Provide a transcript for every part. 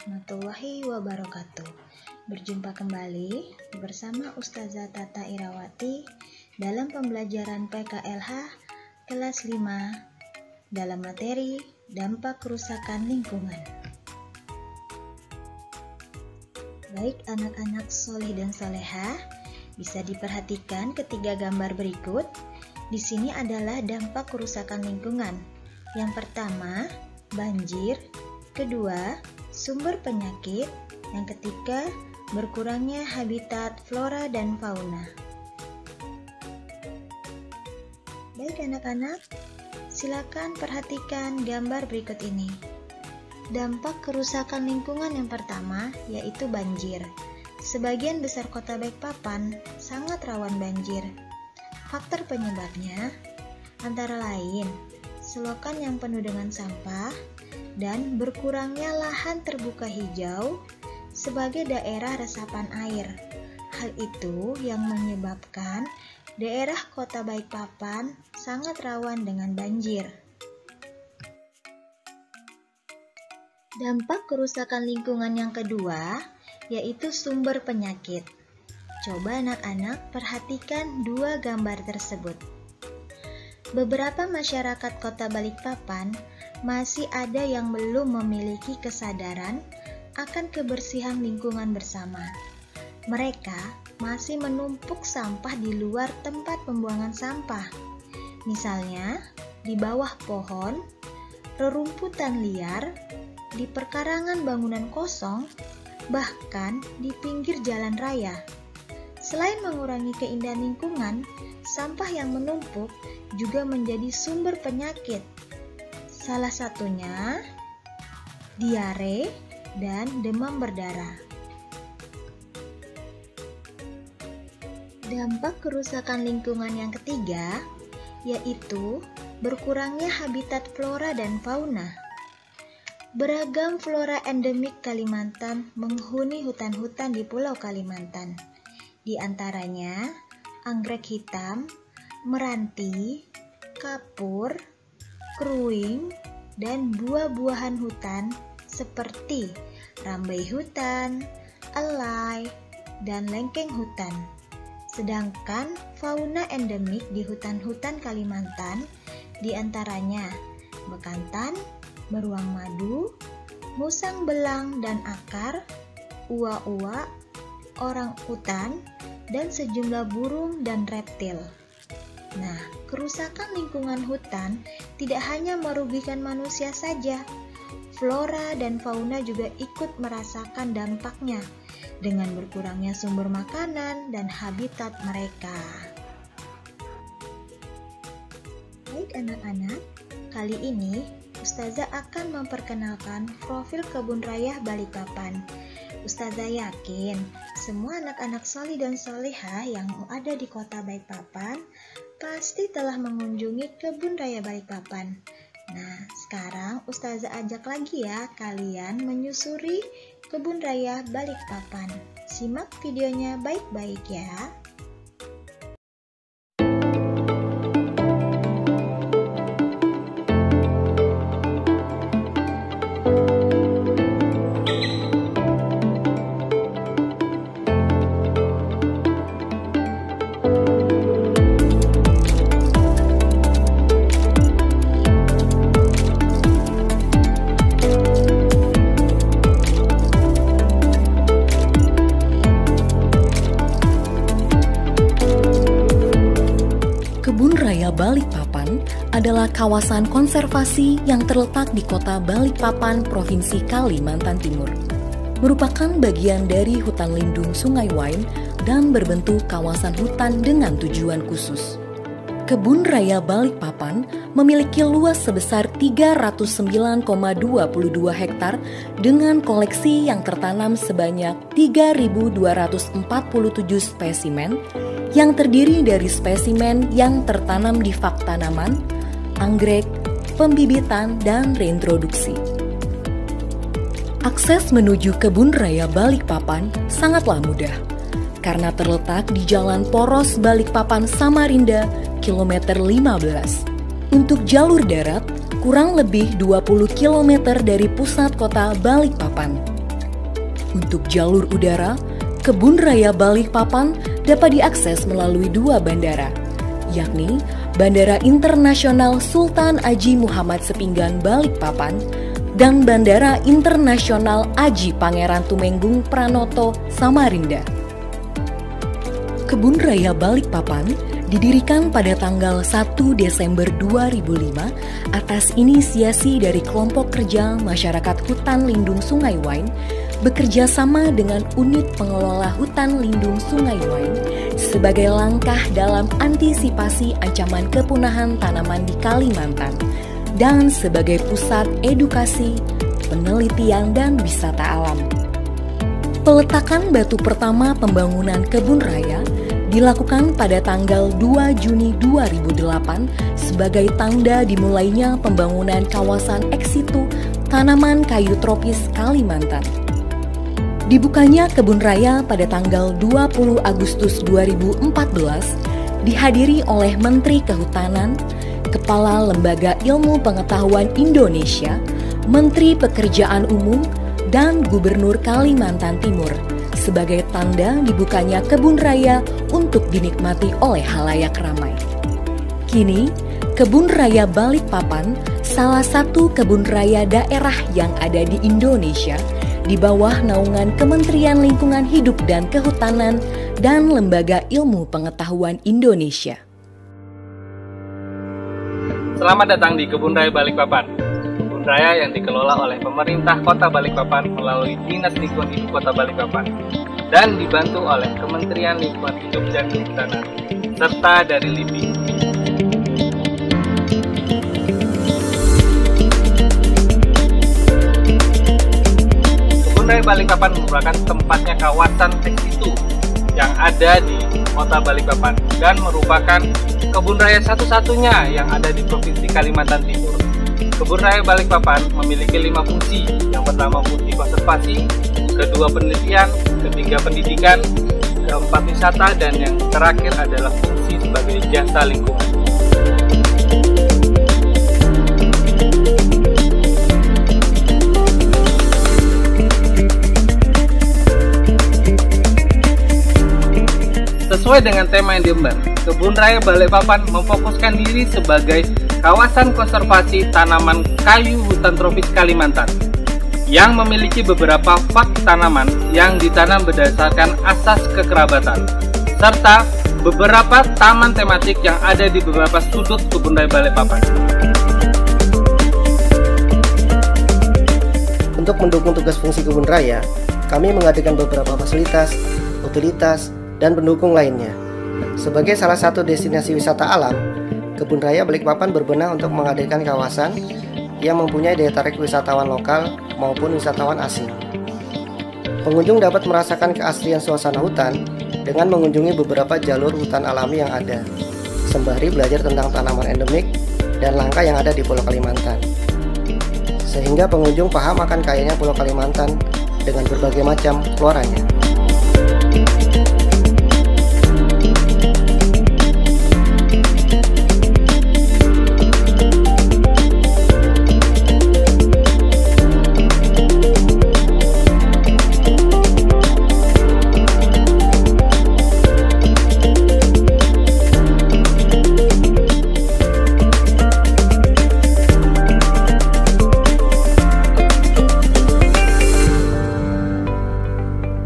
warahmatullahi wabarakatuh. Berjumpa kembali bersama Ustazah Tata Irawati dalam pembelajaran PKLH kelas 5 dalam materi dampak kerusakan lingkungan. Baik anak-anak solih dan soleha, bisa diperhatikan ketiga gambar berikut. Di sini adalah dampak kerusakan lingkungan. Yang pertama, banjir. Kedua, sumber penyakit. Yang ketiga, berkurangnya habitat flora dan fauna. Baik anak-anak, silakan perhatikan gambar berikut ini. Dampak kerusakan lingkungan yang pertama yaitu banjir. Sebagian besar kota Balikpapan sangat rawan banjir. Faktor penyebabnya antara lain selokan yang penuh dengan sampah dan berkurangnya lahan terbuka hijau sebagai daerah resapan air. Hal itu yang menyebabkan daerah kota Balikpapan sangat rawan dengan banjir. Dampak kerusakan lingkungan yang kedua yaitu sumber penyakit. Coba anak-anak perhatikan dua gambar tersebut. Beberapa masyarakat kota Balikpapan masih ada yang belum memiliki kesadaran akan kebersihan lingkungan bersama. Mereka masih menumpuk sampah di luar tempat pembuangan sampah. Misalnya, di bawah pohon, rerumputan liar, di perkarangan bangunan kosong, bahkan di pinggir jalan raya. Selain mengurangi keindahan lingkungan, sampah yang menumpuk juga menjadi sumber penyakit. Salah satunya diare dan demam berdarah. Dampak kerusakan lingkungan yang ketiga yaitu berkurangnya habitat flora dan fauna. Beragam flora endemik Kalimantan menghuni hutan-hutan di Pulau Kalimantan. Di antaranya anggrek hitam, meranti, kapur, keruing, dan buah-buahan hutan seperti rambai hutan, elai, dan lengkeng hutan. Sedangkan fauna endemik di hutan-hutan Kalimantan di antaranya bekantan, beruang madu, musang belang dan akar, uwa-uwa, orang utan, dan sejumlah burung dan reptil. Nah, kerusakan lingkungan hutan tidak hanya merugikan manusia saja. Flora dan fauna juga ikut merasakan dampaknya dengan berkurangnya sumber makanan dan habitat mereka. Baik anak-anak, kali ini Ustazah akan memperkenalkan profil Kebun Raya Balikpapan. Ustazah yakin semua anak-anak solih dan soleha yang ada di kota Balikpapan pasti telah mengunjungi Kebun Raya Balikpapan. Nah, sekarang Ustazah ajak lagi ya kalian menyusuri Kebun Raya Balikpapan. Simak videonya baik-baik ya. Kebun Raya Balikpapan adalah kawasan konservasi yang terletak di kota Balikpapan, Provinsi Kalimantan Timur. Merupakan bagian dari hutan lindung Sungai Wain dan berbentuk kawasan hutan dengan tujuan khusus. Kebun Raya Balikpapan memiliki luas sebesar 309,22 hektar dengan koleksi yang tertanam sebanyak 3.247 spesimen yang terdiri dari spesimen yang tertanam di fak tanaman, anggrek, pembibitan, dan reintroduksi. Akses menuju Kebun Raya Balikpapan sangatlah mudah, karena terletak di Jalan Poros Balikpapan Samarinda, kilometer 15. Untuk jalur darat, kurang lebih 20 km dari pusat kota Balikpapan. Untuk jalur udara, Kebun Raya Balikpapan dapat diakses melalui 2 bandara, yakni Bandara Internasional Sultan Aji Muhammad Sepinggan Balikpapan dan Bandara Internasional Aji Pangeran Tumenggung Pranoto Samarinda. Kebun Raya Balikpapan didirikan pada tanggal 1 Desember 2005 atas inisiasi dari kelompok kerja masyarakat hutan lindung Sungai Wain bekerja sama dengan unit pengelola hutan lindung Sungai Wain sebagai langkah dalam antisipasi ancaman kepunahan tanaman di Kalimantan dan sebagai pusat edukasi, penelitian, dan wisata alam. Peletakan batu pertama pembangunan kebun raya dilakukan pada tanggal 2 Juni 2008 sebagai tanda dimulainya pembangunan kawasan ex situ tanaman kayu tropis Kalimantan. Dibukanya kebun raya pada tanggal 20 Agustus 2014 dihadiri oleh Menteri Kehutanan, Kepala Lembaga Ilmu Pengetahuan Indonesia, Menteri Pekerjaan Umum, dan Gubernur Kalimantan Timur sebagai tanda dibukanya kebun raya untuk dinikmati oleh halayak ramai. Kini, Kebun Raya Balikpapan salah satu kebun raya daerah yang ada di Indonesia di bawah naungan Kementerian Lingkungan Hidup dan Kehutanan dan Lembaga Ilmu Pengetahuan Indonesia. Selamat datang di Kebun Raya Balikpapan. Kebun raya yang dikelola oleh pemerintah Kota Balikpapan melalui Dinas Lingkungan Hidup Kota Balikpapan dan dibantu oleh Kementerian Lingkungan Hidup dan Kehutanan serta dari LIPI. Kebun Raya Balikpapan merupakan tempatnya kawasan ex situ yang ada di Kota Balikpapan dan merupakan kebun raya satu-satunya yang ada di Provinsi Kalimantan Timur. Kebun Raya Balikpapan memiliki 5 fungsi. Yang pertama fungsi konservasi, kedua penelitian, ketiga pendidikan, keempat wisata, dan yang terakhir adalah fungsi sebagai jasa lingkungan. Sesuai dengan tema yang diemban, Kebun Raya Balikpapan memfokuskan diri sebagai kawasan konservasi tanaman kayu hutan tropis Kalimantan yang memiliki beberapa fak tanaman yang ditanam berdasarkan asas kekerabatan serta beberapa taman tematik yang ada di beberapa sudut Kebun Raya Balikpapan. Untuk mendukung tugas fungsi kebun raya, kami menghadirkan beberapa fasilitas, utilitas, dan pendukung lainnya. Sebagai salah satu destinasi wisata alam, Kebun Raya Balikpapan berbenah untuk menghadirkan kawasan yang mempunyai daya tarik wisatawan lokal maupun wisatawan asing. Pengunjung dapat merasakan keaslian suasana hutan dengan mengunjungi beberapa jalur hutan alami yang ada, sembari belajar tentang tanaman endemik dan langka yang ada di Pulau Kalimantan. Sehingga pengunjung paham akan kayanya Pulau Kalimantan dengan berbagai macam floranya.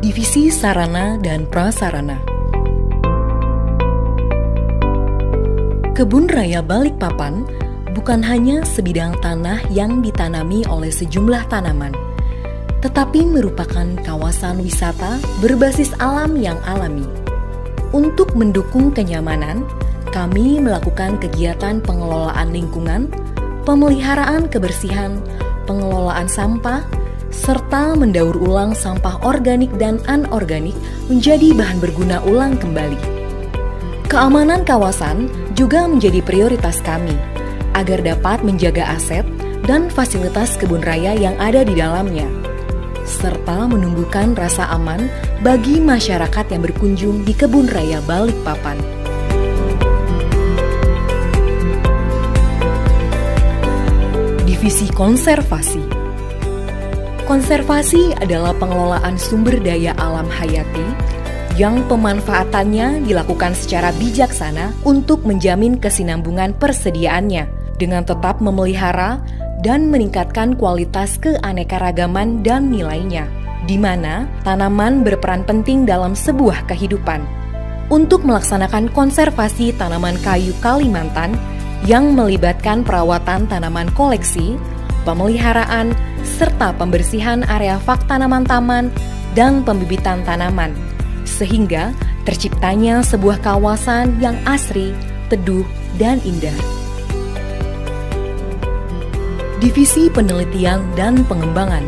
Divisi Sarana dan Prasarana. Kebun Raya Balikpapan bukan hanya sebidang tanah yang ditanami oleh sejumlah tanaman, tetapi merupakan kawasan wisata berbasis alam yang alami. Untuk mendukung kenyamanan, kami melakukan kegiatan pengelolaan lingkungan, pemeliharaan kebersihan, pengelolaan sampah, serta mendaur ulang sampah organik dan anorganik menjadi bahan berguna ulang kembali. Keamanan kawasan juga menjadi prioritas kami, agar dapat menjaga aset dan fasilitas kebun raya yang ada di dalamnya, serta menumbuhkan rasa aman bagi masyarakat yang berkunjung di Kebun Raya Balikpapan. Divisi Konservasi. Konservasi adalah pengelolaan sumber daya alam hayati yang pemanfaatannya dilakukan secara bijaksana untuk menjamin kesinambungan persediaannya dengan tetap memelihara dan meningkatkan kualitas keanekaragaman dan nilainya, di mana tanaman berperan penting dalam sebuah kehidupan. Untuk melaksanakan konservasi tanaman kayu Kalimantan yang melibatkan perawatan tanaman koleksi, pemeliharaan, serta pembersihan area fak tanaman taman dan pembibitan tanaman, sehingga terciptanya sebuah kawasan yang asri, teduh, dan indah. Divisi Penelitian dan Pengembangan.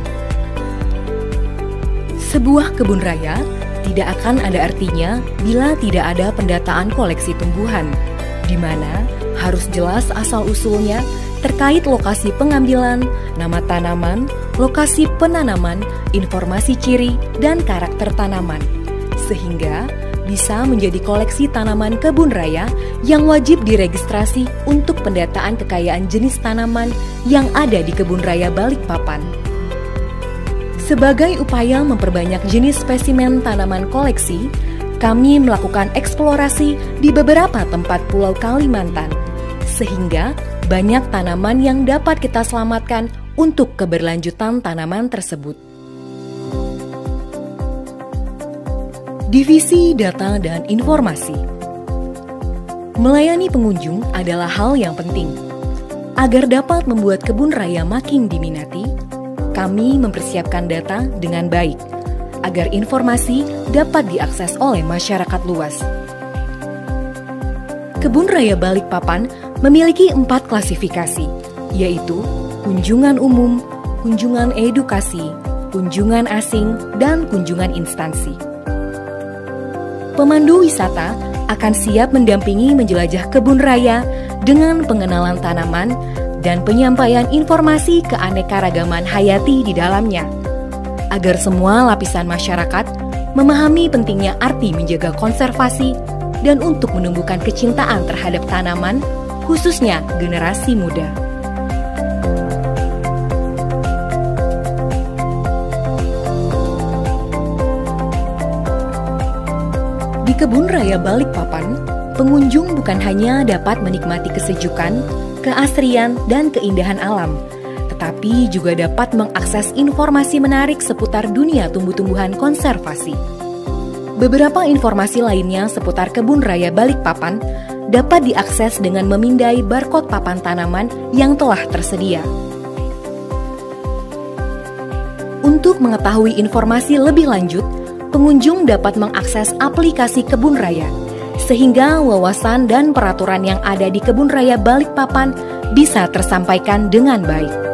Sebuah kebun raya tidak akan ada artinya bila tidak ada pendataan koleksi tumbuhan, di mana harus jelas asal-usulnya terkait lokasi pengambilan, nama tanaman, lokasi penanaman, informasi ciri, dan karakter tanaman, sehingga bisa menjadi koleksi tanaman kebun raya yang wajib diregistrasi untuk pendataan kekayaan jenis tanaman yang ada di Kebun Raya Balikpapan. Sebagai upaya memperbanyak jenis spesimen tanaman koleksi, kami melakukan eksplorasi di beberapa tempat pulau Kalimantan, sehingga banyak tanaman yang dapat kita selamatkan untuk keberlanjutan tanaman tersebut. Divisi Data dan Informasi. Melayani pengunjung adalah hal yang penting. Agar dapat membuat kebun raya makin diminati, kami mempersiapkan data dengan baik, agar informasi dapat diakses oleh masyarakat luas. Kebun Raya Balikpapan memiliki 4 klasifikasi, yaitu kunjungan umum, kunjungan edukasi, kunjungan asing, dan kunjungan instansi. Pemandu wisata akan siap mendampingi menjelajah kebun raya dengan pengenalan tanaman dan penyampaian informasi keanekaragaman hayati di dalamnya, agar semua lapisan masyarakat memahami pentingnya arti menjaga konservasi dan untuk menumbuhkan kecintaan terhadap tanaman, khususnya generasi muda. Di Kebun Raya Balikpapan, pengunjung bukan hanya dapat menikmati kesejukan, keasrian, dan keindahan alam, tetapi juga dapat mengakses informasi menarik seputar dunia tumbuh-tumbuhan konservasi. Beberapa informasi lainnya seputar Kebun Raya Balikpapan dapat diakses dengan memindai barcode papan tanaman yang telah tersedia. Untuk mengetahui informasi lebih lanjut, pengunjung dapat mengakses aplikasi Kebun Raya, sehingga wawasan dan peraturan yang ada di Kebun Raya Balikpapan bisa tersampaikan dengan baik.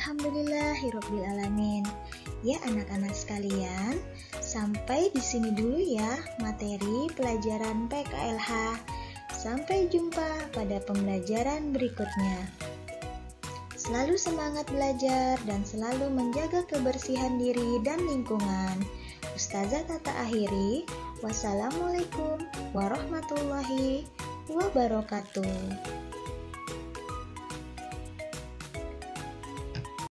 Alhamdulillahirobbilalamin. Ya anak-anak sekalian, sampai di sini dulu ya materi pelajaran PKLH. Sampai jumpa pada pembelajaran berikutnya. Selalu semangat belajar dan selalu menjaga kebersihan diri dan lingkungan. Ustazah Tata akhiri. Wassalamualaikum warahmatullahi wabarakatuh.